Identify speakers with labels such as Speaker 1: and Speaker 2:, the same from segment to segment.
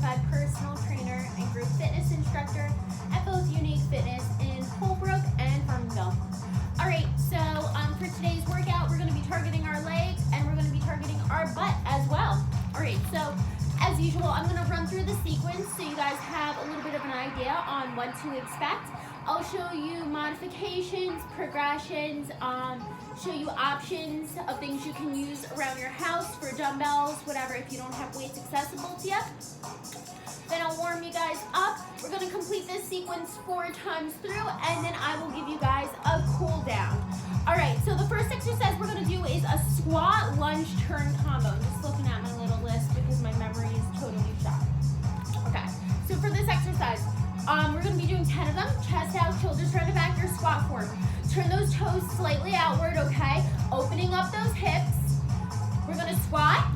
Speaker 1: certified personal trainer and group fitness instructor at both Unique Fitness in Holbrook and Farmville. All right, so for today's workout, we're going to be targeting our legs and we're going to be targeting our butt as well. All right, so as usual, I'm going to run through the sequence so you guys have a little bit of an idea on what to expect. I'll show you modifications, progressions, show you options of things you can use around your house for dumbbells, whatever, if you don't have weights accessible to you. Then I'll warm you guys up. We're going to complete this sequence 4 times through, and then I will give you guys a cool down. All right, so the first exercise we're going to do is a squat, lunge, turn combo. I'm just looking at my little list because my memory is totally shot. Okay, so for this exercise, we're going to be doing 10 of them. Chest out, shoulders turned back, your squat form. Turn those toes slightly outward, okay? Opening up those hips. We're going to squat.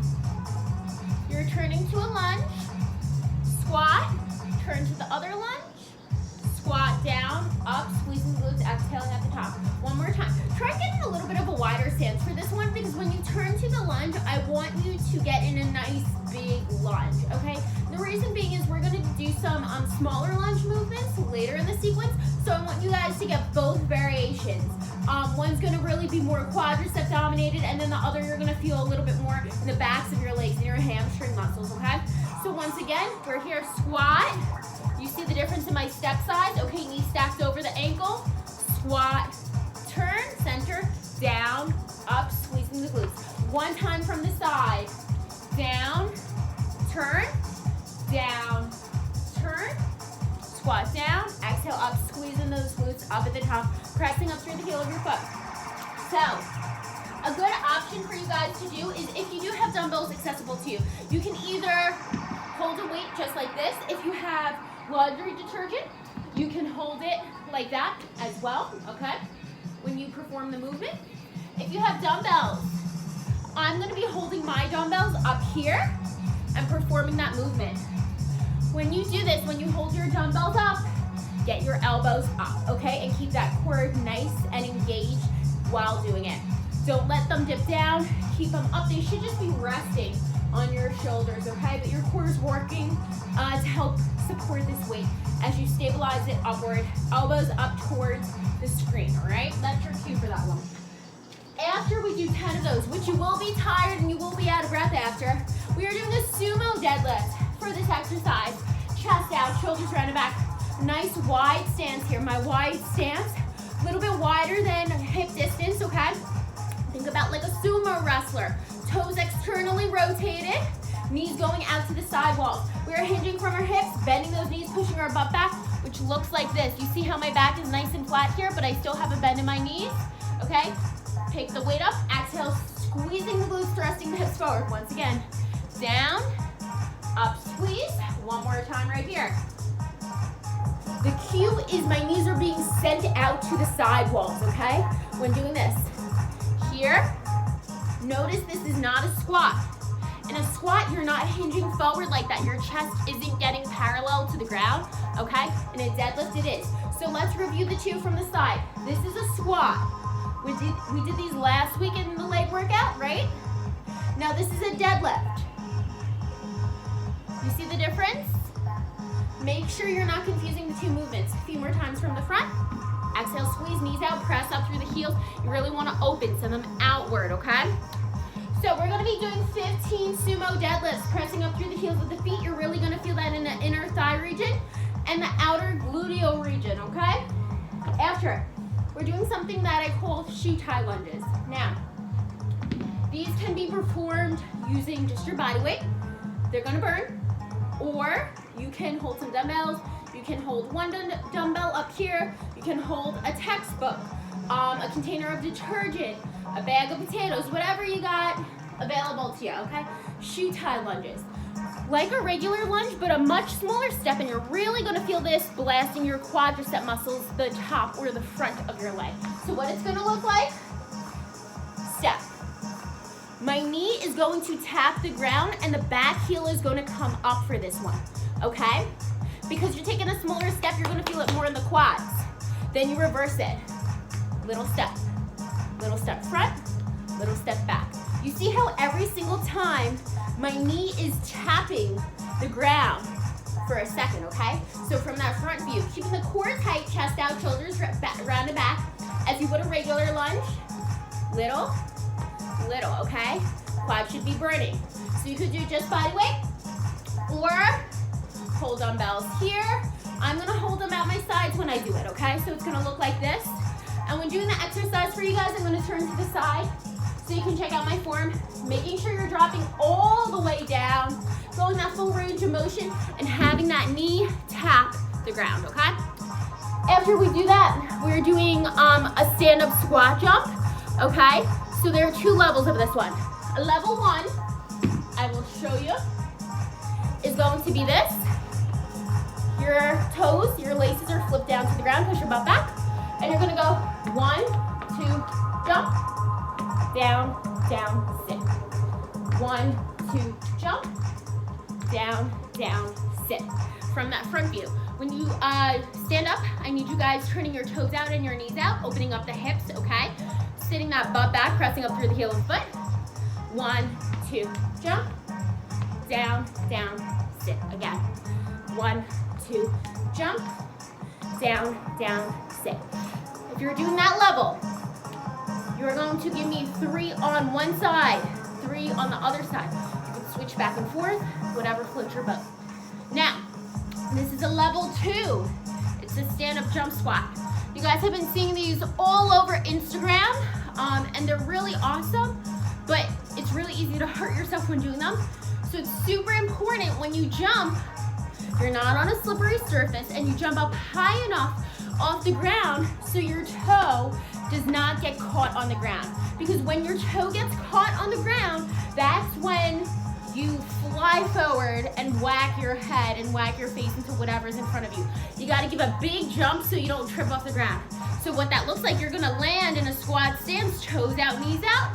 Speaker 1: You're turning to a lunge. Squat, turn to the other lunge, squat down, up, squeezing glutes, exhaling at the top. One more time. Try getting a little bit of a wider stance for this one because when you turn to the lunge, I want you to get in a nice big lunge, okay? The reason being is we're going to do some smaller lunge movements later in the sequence, so I want you guys to get both variations. One's going to really be more quadricep dominated, and then the other you're going to feel a little bit more in the backs of your legs and your hamstring muscles, okay? So once again, we're here, squat. You see the difference in my step size? Okay, knee stacks over the ankle. Squat, turn, center, down, up, squeezing the glutes. One time from the side. Down, turn, squat down, exhale up, squeezing those glutes up at the top, pressing up through the heel of your foot. So, a good option for you guys to do is if you do have dumbbells accessible to you, you can either hold a weight just like this. If you have laundry detergent, you can hold it like that as well, okay, when you perform the movement. If you have dumbbells, I'm going to be holding my dumbbells up here and performing that movement. When you do this, when you hold your dumbbells up, get your elbows up, okay, and keep that core nice and engaged while doing it. Don't let them dip down, keep them up. They should just be resting on your shoulders, okay? But your core is working to help support this weight as you stabilize it upward, elbows up towards the screen, all right? That's your cue for that one. After we do 10 of those, which you will be tired and you will be out of breath after, we are doing a sumo deadlift for this exercise. Chest out, shoulders around and back. Nice wide stance here. My wide stance, a little bit wider than hip distance, okay? Think about like a sumo wrestler. Toes externally rotated, knees going out to the sidewalls. We are hinging from our hips, bending those knees, pushing our butt back, which looks like this. You see how my back is nice and flat here, but I still have a bend in my knees, okay? Take the weight up, exhale, squeezing the glutes, thrusting the hips forward. Once again, down, up, squeeze. One more time right here. The cue is my knees are being sent out to the sidewalls, okay? When doing this. Here, notice this is not a squat. In a squat, you're not hinging forward like that. Your chest isn't getting parallel to the ground, okay? In a deadlift, it is. So let's review the 2 from the side. This is a squat. We did these last week in the leg workout, right? Now this is a deadlift. You see the difference? Make sure you're not confusing the 2 movements. A few more times from the front. Exhale, squeeze, knees out, press up through the heels. You really want to open, send them outward, okay? So we're going to be doing 15 sumo deadlifts, pressing up through the heels of the feet. You're really going to feel that in the inner thigh region and the outer gluteal region, okay? After, we're doing something that I call shoe tie lunges. Now, these can be performed using just your body weight. They're going to burn. Or you can hold some dumbbells. You can hold one dumbbell up here. You can hold a textbook, a container of detergent, a bag of potatoes, whatever you got available to you, okay? Shoe tie lunges. Like a regular lunge, but a much smaller step, and you're really gonna feel this blasting your quadricep muscles, the top or the front of your leg. So what it's gonna look like, step. My knee is going to tap the ground and the back heel is going to come up for this one, okay? Because you're taking a smaller step, you're going to feel it more in the quads. Then you reverse it. Little step front, little step back. You see how every single time my knee is tapping the ground, for a second, okay? So from that front view, keeping the core tight, chest out, shoulders round and back, as you would a regular lunge. Little, little, okay? Quad should be burning. So you could do just body weight, or hold dumbbells here. I'm gonna hold them at my sides when I do it, okay? So it's gonna look like this. And when doing the exercise for you guys, I'm gonna turn to the side so you can check out my form, making sure you're dropping all the way down, going that full range of motion, and having that knee tap the ground, okay? After we do that, we're doing a stand-up squat jump, okay? So there are 2 levels of this one. Level 1, I will show you, is going to be this. Your toes, your laces are flipped down to the ground, push your butt back, and you're gonna go 1, 2, jump, down, down, sit. 1, 2, jump, down, down, sit. From that front view. When you stand up, I need you guys turning your toes out and your knees out, opening up the hips, okay? Sitting that butt back, pressing up through the heel of the foot. 1, 2, jump, down, down, sit. Again. 1, 2, jump, down, down, sit. If you're doing that level, you're going to give me 3 on one side, 3 on the other side. You can switch back and forth, whatever floats your boat. Now, this is a level 2. It's a stand-up jump squat. You guys have been seeing these all over Instagram, and they're really awesome, but it's really easy to hurt yourself when doing them. So it's super important when you jump, you're not on a slippery surface, and you jump up high enough off the ground so your toe does not get caught on the ground. Because when your toe gets caught on the ground, that's when you fly forward and whack your head and whack your face into whatever's in front of you. You gotta give a big jump so you don't trip off the ground. So what that looks like, you're gonna land in a squat stance, toes out, knees out,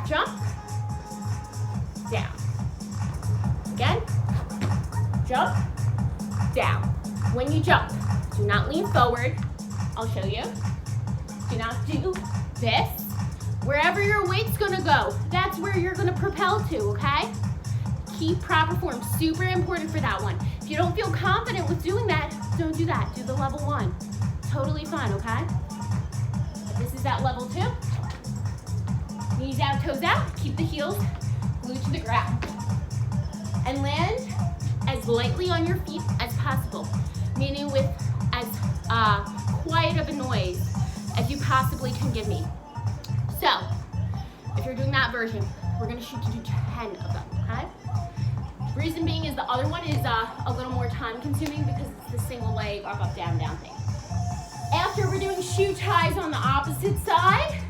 Speaker 1: jump, down. Again, jump, down. When you jump, do not lean forward. I'll show you. Do not do this. Wherever your weight's gonna go, that's where you're gonna propel to, okay? Keep proper form, super important for that one. If you don't feel confident with doing that, don't do that. Do the level 1. Totally fine, okay? This is that level 2. Knees out, toes out. Keep the heels glued to the ground. And land as lightly on your feet as possible, meaning with as quiet of a noise as you possibly can give me. So, if you're doing that version, we're gonna shoot to do 10 of them, okay? Reason being is the other one is a little more time consuming because it's the single leg up, down, down thing. After we're doing shoe ties on the opposite side,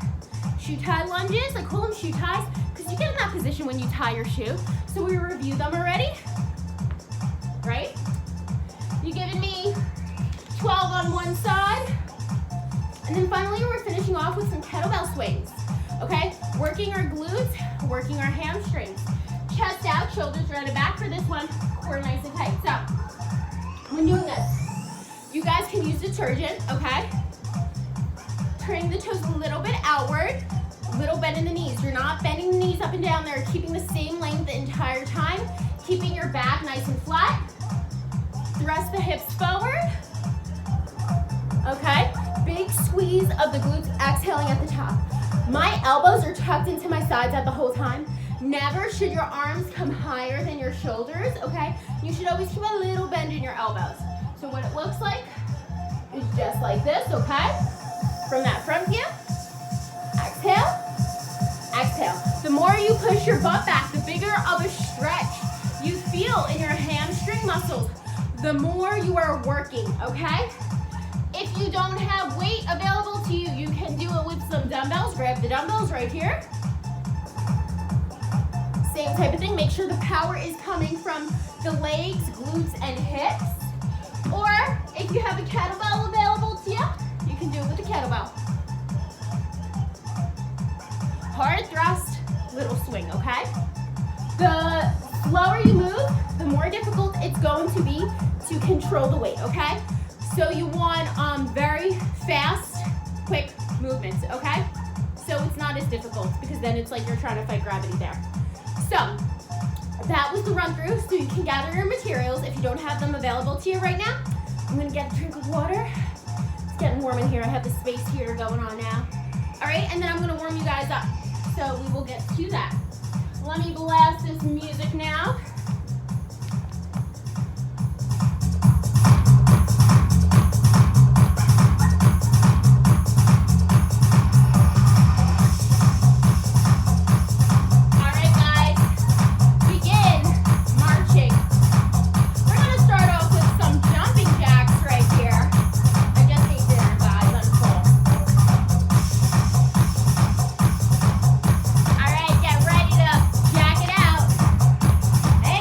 Speaker 1: shoe tie lunges, I call them shoe ties because you get in that position when you tie your shoe. So we review them already, right? You've given me 12 on one side. And then finally, we're finishing off with some kettlebell swings, okay? Working our glutes, working our hamstrings. Chest out, shoulders round and back for this one, core nice and tight. So, when doing this, you guys can use detergent, okay? Turning the toes a little bit outward, little bend in the knees. You're not bending the knees up and down there, keeping the same length the entire time, keeping your back nice and flat. Thrust the hips forward, okay? Big squeeze of the glutes, exhaling at the top. My elbows are tucked into my sides at the whole time. Never should your arms come higher than your shoulders, okay? You should always keep a little bend in your elbows. So what it looks like is just like this, okay? From that front view, exhale, exhale. The more you push your butt back, the bigger of a stretch you feel in your hamstring muscles, the more you are working, okay? If you don't have weight available to you, you can do it with some dumbbells. Grab the dumbbells right here. Same type of thing. Make sure the power is coming from the legs, glutes, and hips. Or if you have a kettlebell available to you, you can do it with a kettlebell. Hard thrust, little swing, okay? The slower you move, the more difficult it's going to be to control the weight, okay? So you want very fast, quick movements, okay? So it's not as difficult because then it's like you're trying to fight gravity there. So that was the run through, so you can gather your materials if you don't have them available to you right now. I'm gonna get a drink of water. It's getting warm in here. I have the space heater going on now. All right, and then I'm gonna warm you guys up. So we will get to that. Let me blast this music now. Hey!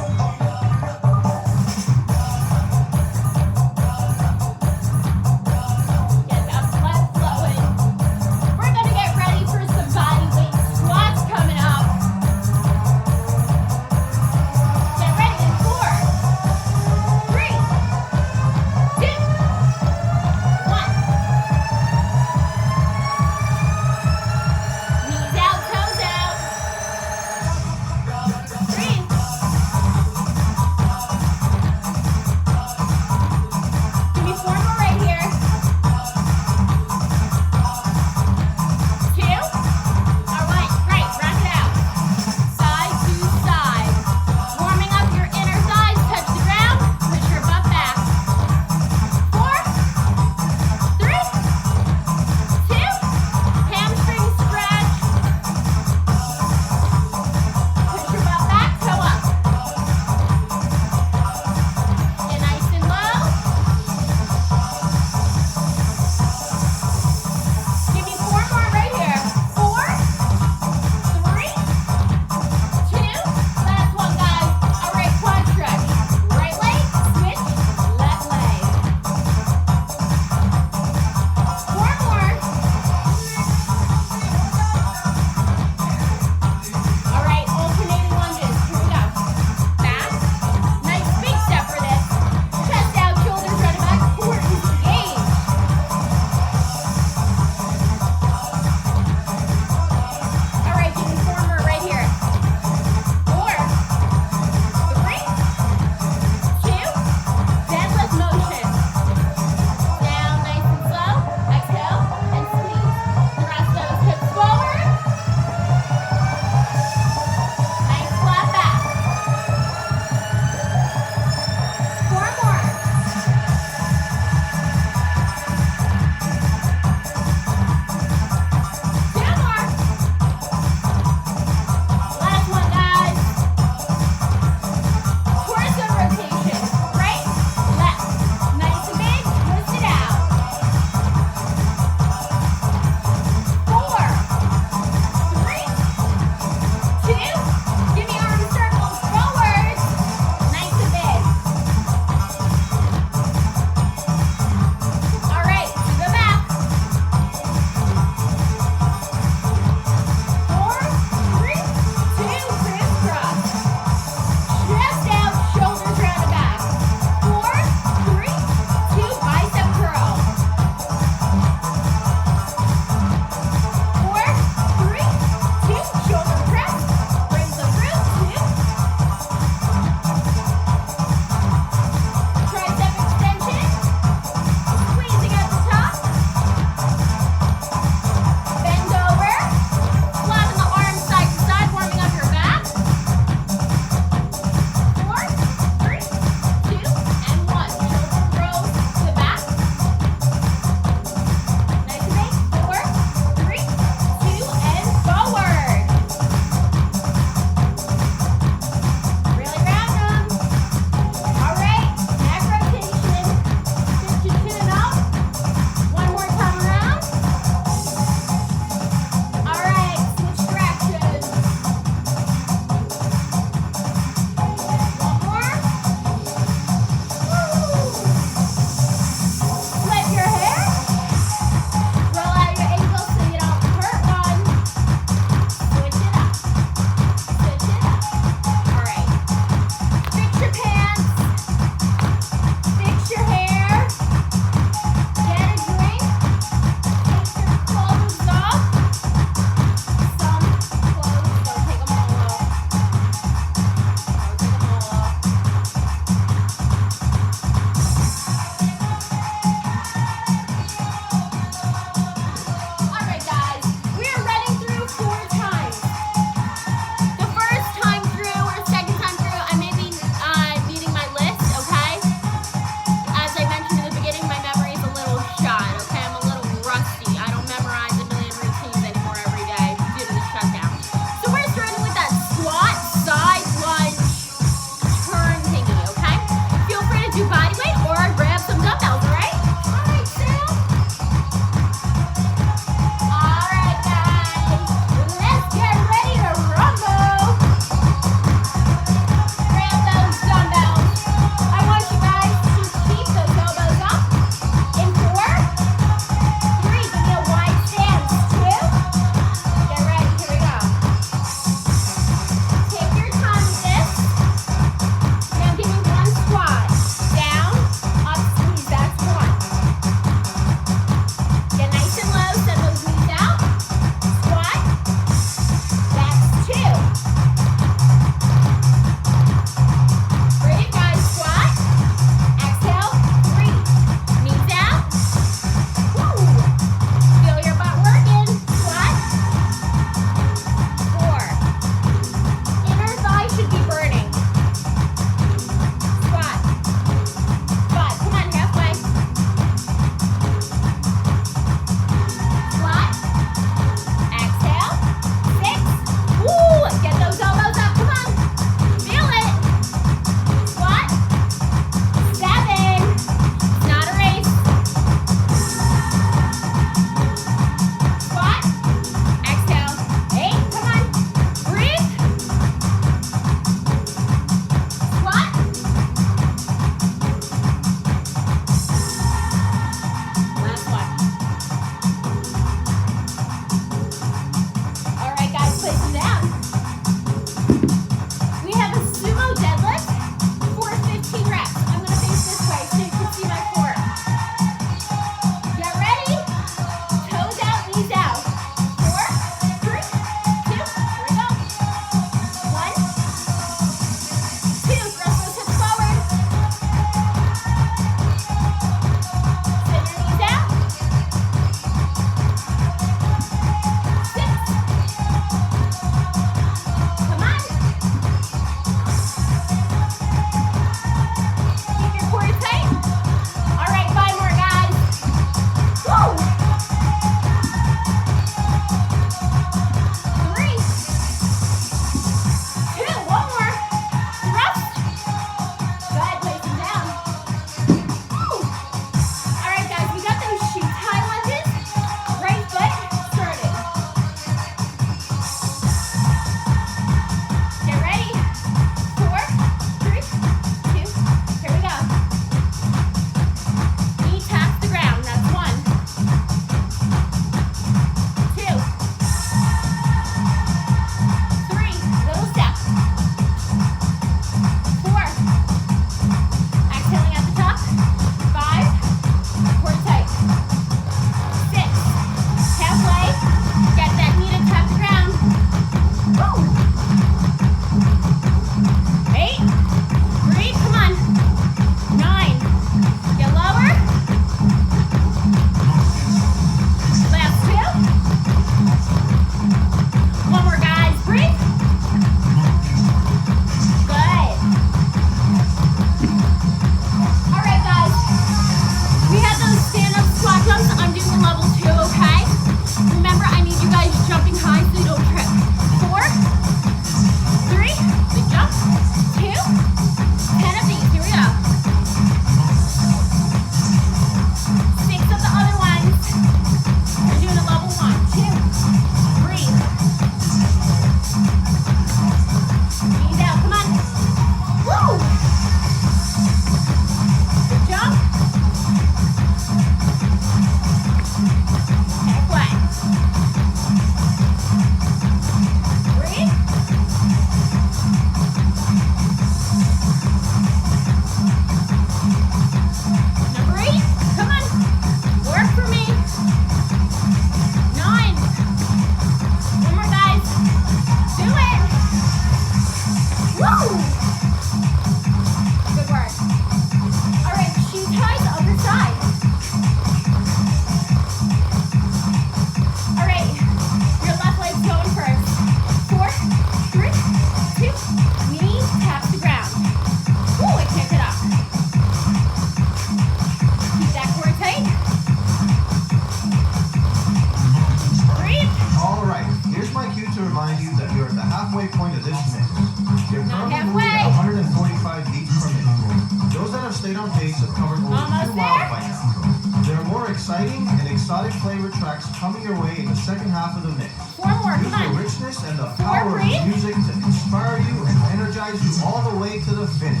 Speaker 2: exciting and exotic flavor tracks coming your way in the second half of the mix.
Speaker 1: 4 more,
Speaker 2: Use
Speaker 1: come on.
Speaker 2: the richness and the power of
Speaker 1: breathe.
Speaker 2: music to inspire you and energize you all the way to the finish.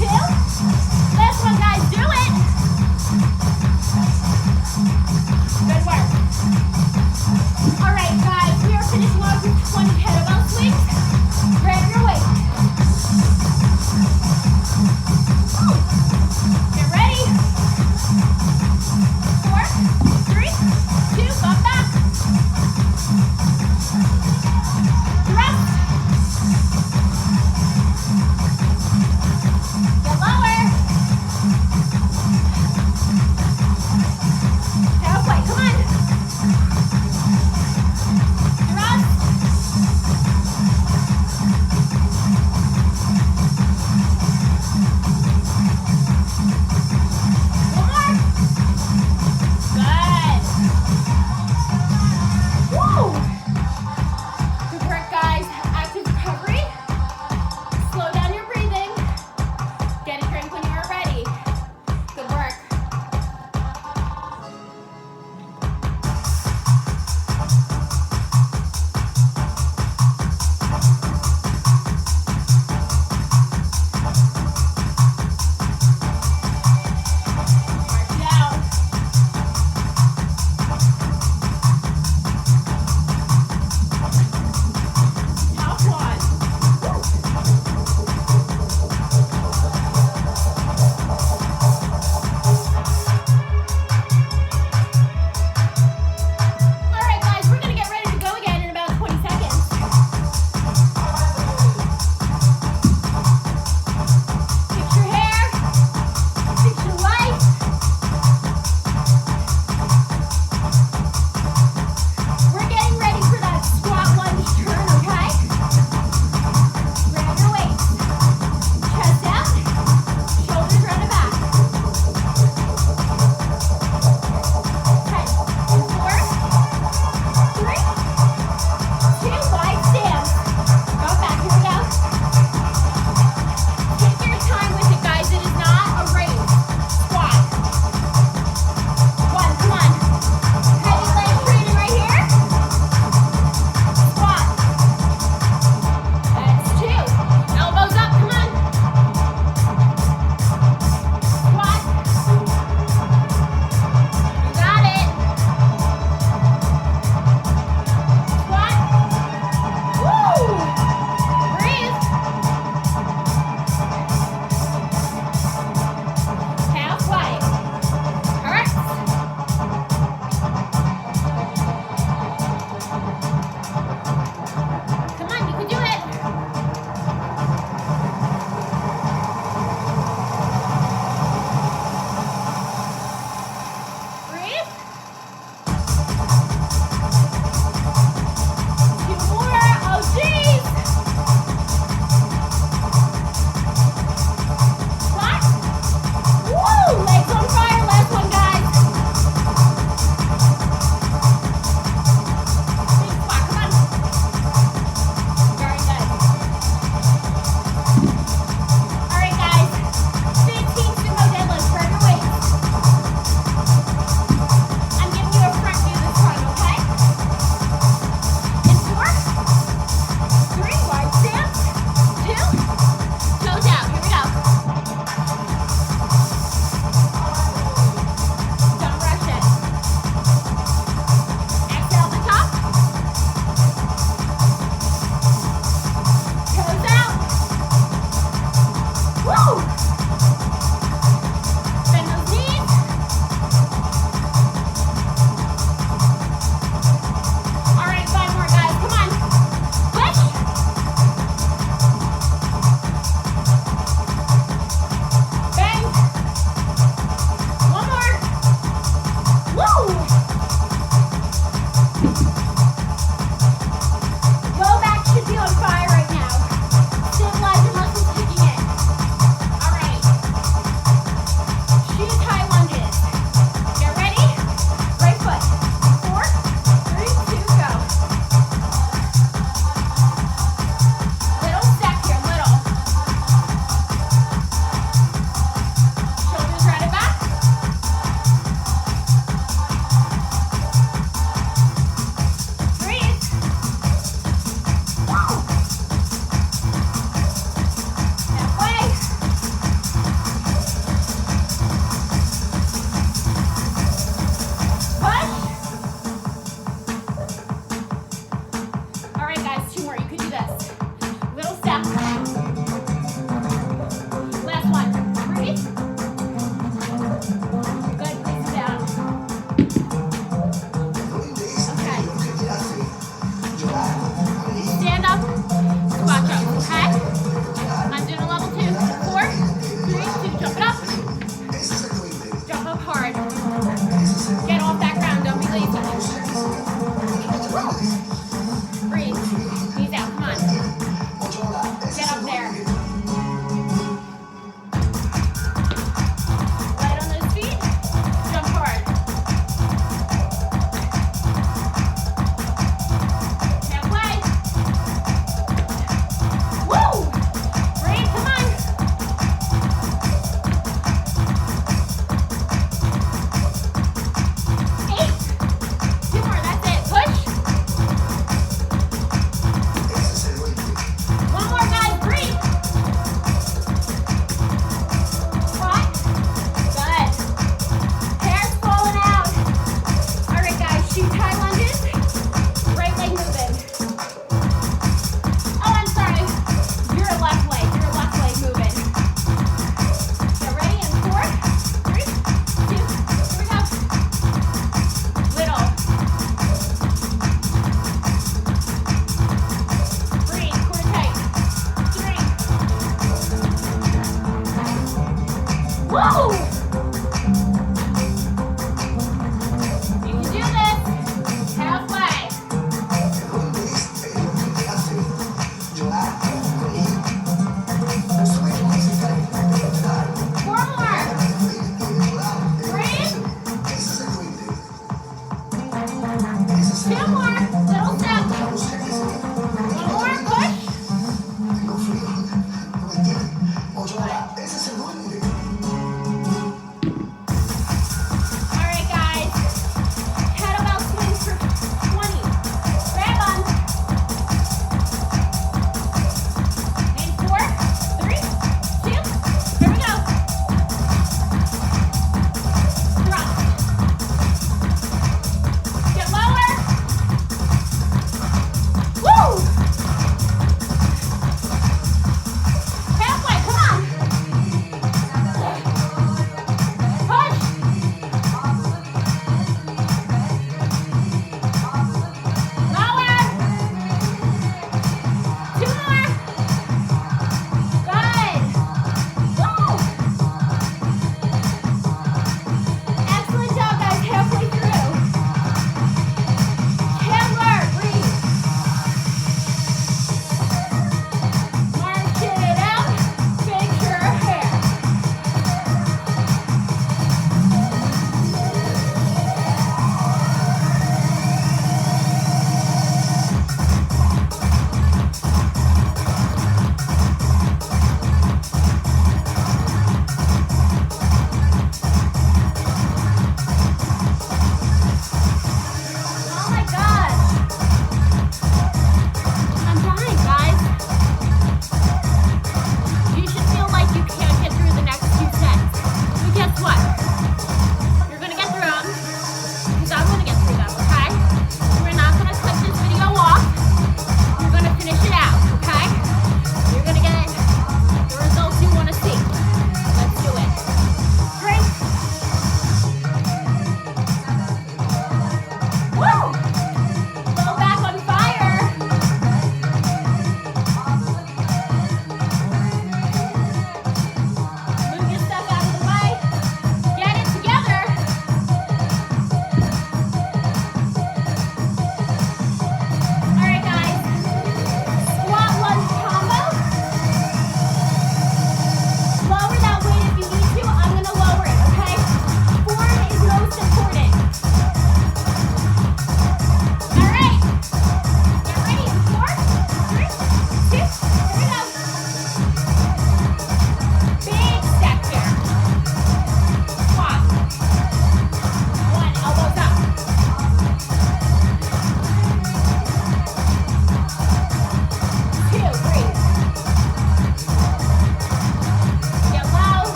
Speaker 1: 2. Last one, guys. Do it. Good work. All right, guys. We are finishing off with 20 kettlebell swings. Grab your weight. Get ready. 4, 3, 2, bump back. Thrust. Get lower.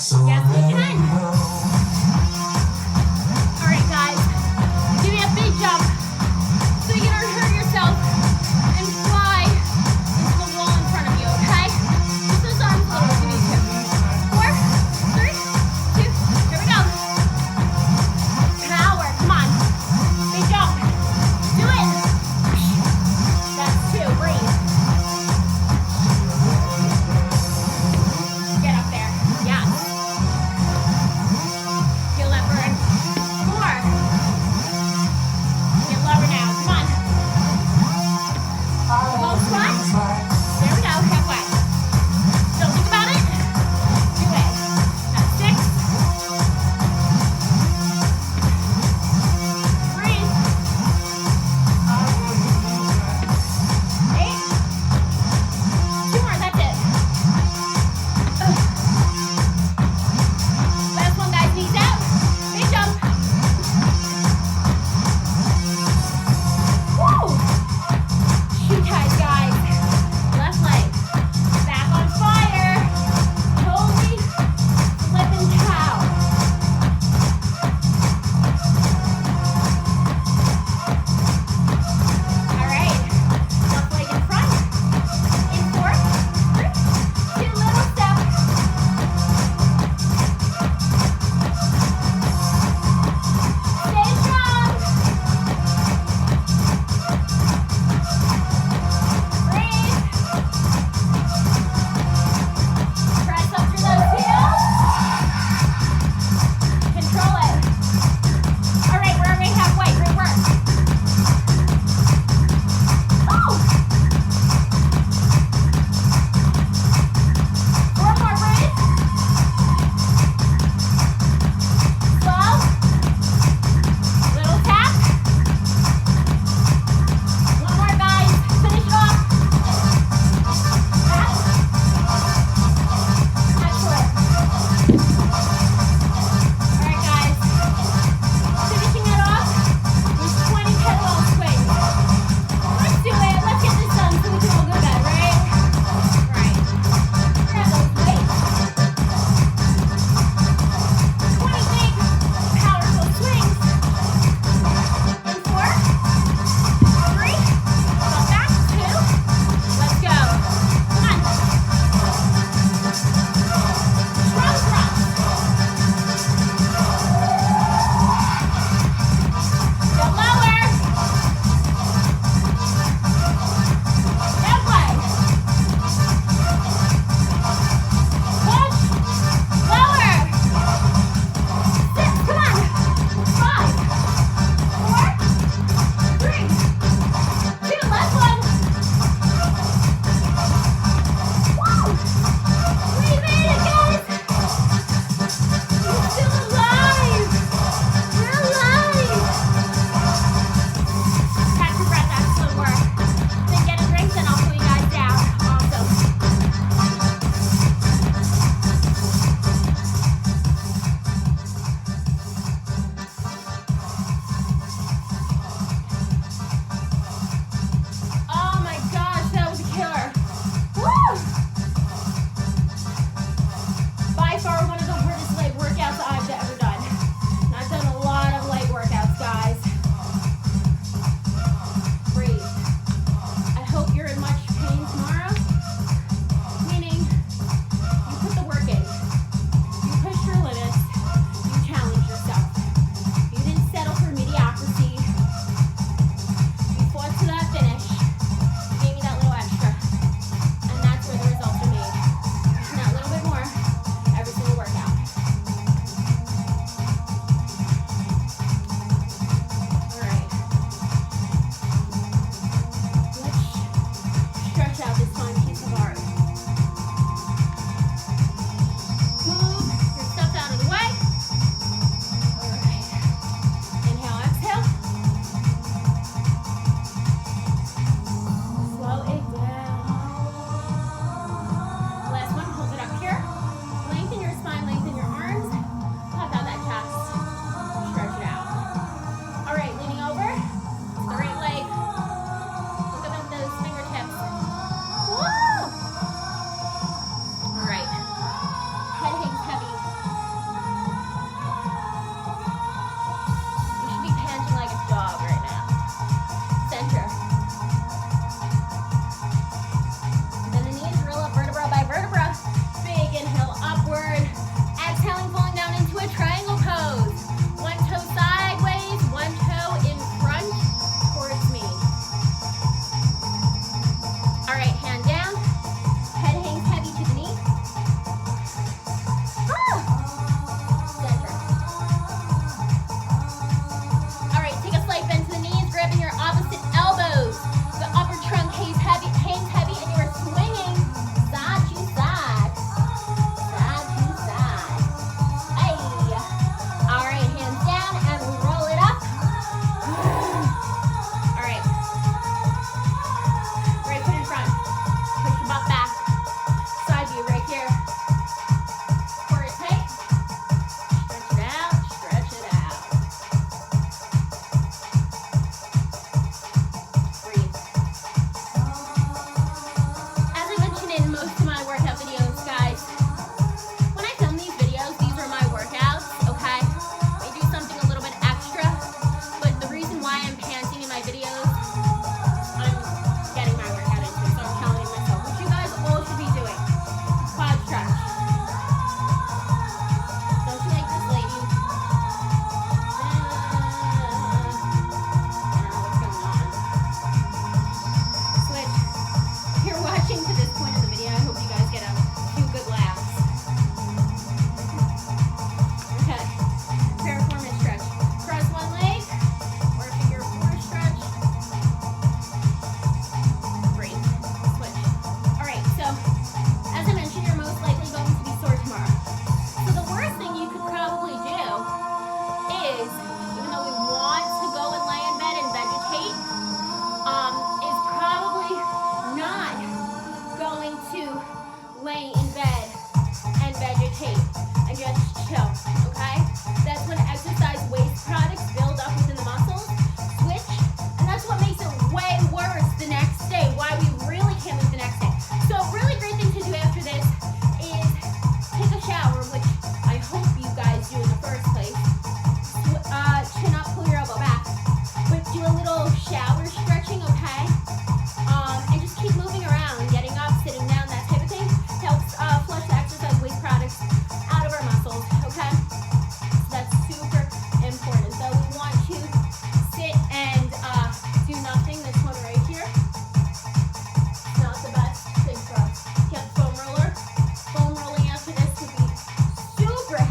Speaker 1: Yes, we can. All right, guys. Give me a big jump so you don't hurt yourself and fly into the wall in front of you, okay? Use those arms a little if you need to. 4, 3, 2, here we go. Power, come on. Big jump. Do it. That's 2, breathe. Get up there, yes.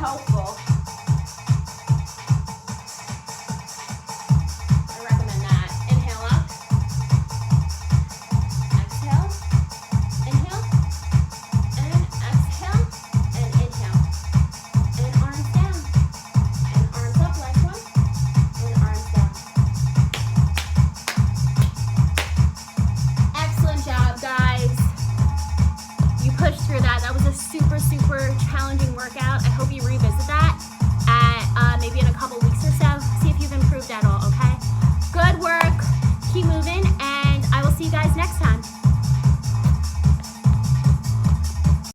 Speaker 1: helpful. I recommend that. Inhale up. Exhale. Inhale. And exhale. And inhale. And arms down. And arms up, last one. And arms down. Excellent job, guys. You pushed through that. That was a super, super challenging workout. I hope you revisit that